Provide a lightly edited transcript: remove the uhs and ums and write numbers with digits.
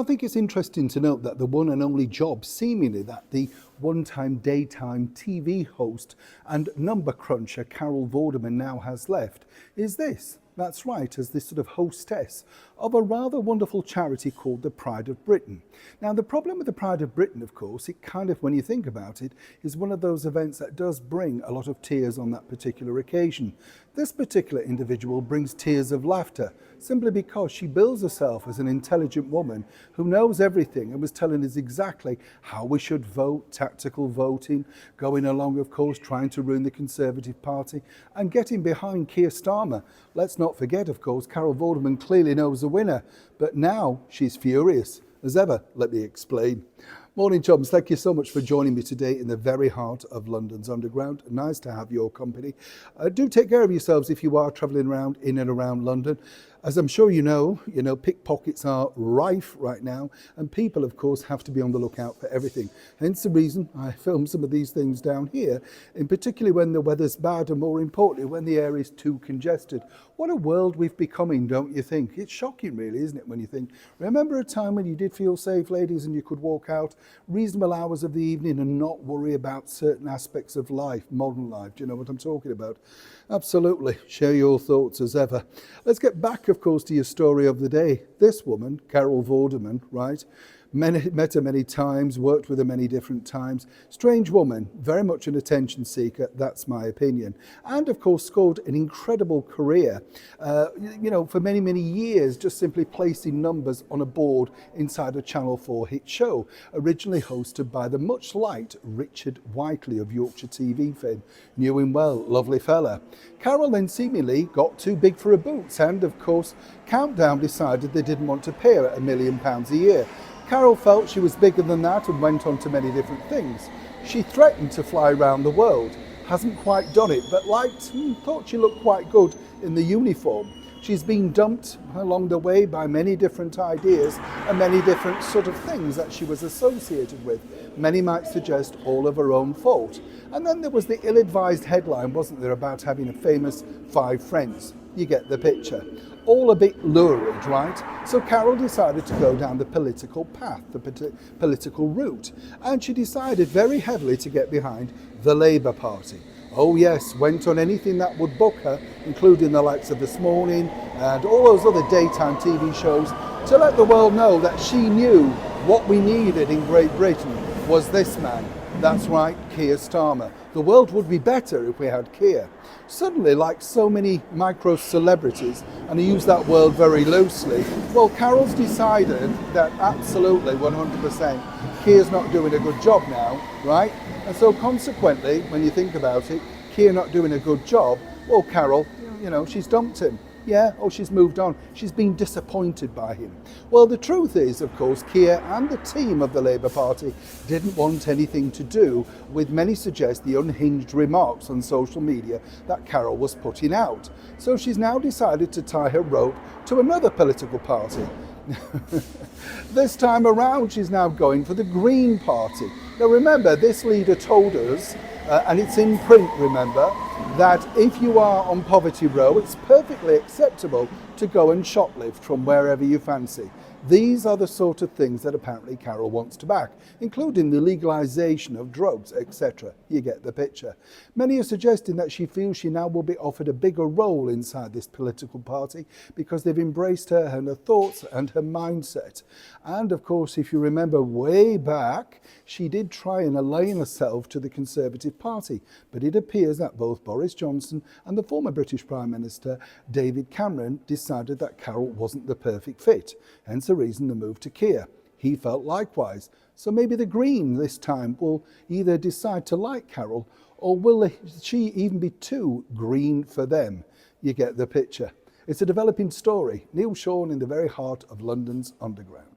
I think it's interesting to note that the one and only job, seemingly, that the one-time daytime TV host and number cruncher Carol Vorderman now has left is this. That's right, as this sort of hostess of a rather wonderful charity called the Pride of Britain. Now, the problem with the Pride of Britain, of course, it kind of, when you think about it, is one of those events that does bring a lot of tears on that particular occasion. This particular individual brings tears of laughter simply because she bills herself as an intelligent woman who knows everything and was telling us exactly how we should vote, tactical voting, going along, of course, trying to ruin the Conservative Party and getting behind Keir Starmer. Let's not forget, of course, Carol Vorderman clearly knows the winner, but now she's furious. As ever, let me explain. Morning, chums. Thank you so much for joining me today in the very heart of London's Underground. Nice to have your company. Do take care of yourselves if you are travelling around in and around London. As I'm sure you know, pickpockets are rife right now, and people, of course, have to be on the lookout for everything. Hence the reason I film some of these things down here, in particular when the weather's bad and, more importantly, when the air is too congested. What a world we've becoming, don't you think? It's shocking, really, isn't it, when you think, remember a time when you did feel safe, ladies, and you could walk out reasonable hours of the evening and not worry about certain aspects of life, modern life. Do you know what I'm talking about? Absolutely. Share your thoughts as ever. Let's get back, of course, to your story of the day. This woman, Carol Vorderman, right? Met her many times, worked with her many different times. Strange woman, very much an attention seeker, that's my opinion. And of course scored an incredible career, for many, many years, just simply placing numbers on a board inside a Channel 4 hit show, originally hosted by the much liked Richard Whiteley of Yorkshire TV fame. Knew him well, lovely fella. Carol then seemingly got too big for her boots, and of course Countdown decided they didn't want to pay her £1 million a year. Carol felt she was bigger than that and went on to many different things. She threatened to fly around the world. Hasn't quite done it, but thought she looked quite good in the uniform. She's been dumped along the way by many different ideas and many different sort of things that she was associated with. Many might suggest all of her own fault. And then there was the ill-advised headline, wasn't there, about having a famous 5 friends. You get the picture. All a bit lurid, right? So Carol decided to go down the political path, the political route. And she decided very heavily to get behind the Labour Party. Oh yes, went on anything that would book her, including the likes of This Morning and all those other daytime TV shows, to let the world know that she knew what we needed in Great Britain was this man. That's right, Keir Starmer. The world would be better if we had Keir. Suddenly, like so many micro-celebrities, and I use that word very loosely, well, Carol's decided that absolutely 100% Keir's not doing a good job now, right? And so consequently, when you think about it, Keir not doing a good job, well, Carol, she's dumped him. Yeah, she's moved on. She's been disappointed by him. Well, the truth is, of course, Keir and the team of the Labour Party didn't want anything to do with, many suggest, the unhinged remarks on social media that Carol was putting out. So she's now decided to tie her rope to another political party. This time around, she's now going for the Green Party. Now remember, this leader told us, and it's in print, remember, that if you are on Poverty Row, it's perfectly acceptable to go and shoplift from wherever you fancy. These are the sort of things that apparently Carol wants to back, including the legalisation of drugs, etc. You get the picture. Many are suggesting that she feels she now will be offered a bigger role inside this political party because they've embraced her and her thoughts and her mindset. And of course, if you remember way back, she did try and align herself to the Conservative Party, but it appears that both Boris Johnson and the former British Prime Minister David Cameron decided that Carol wasn't the perfect fit. Hence the reason the move to Keir. He felt likewise. So maybe the Green this time will either decide to like Carol, or will she even be too green for them? You get the picture. It's a developing story. Neil Sean in the very heart of London's Underground.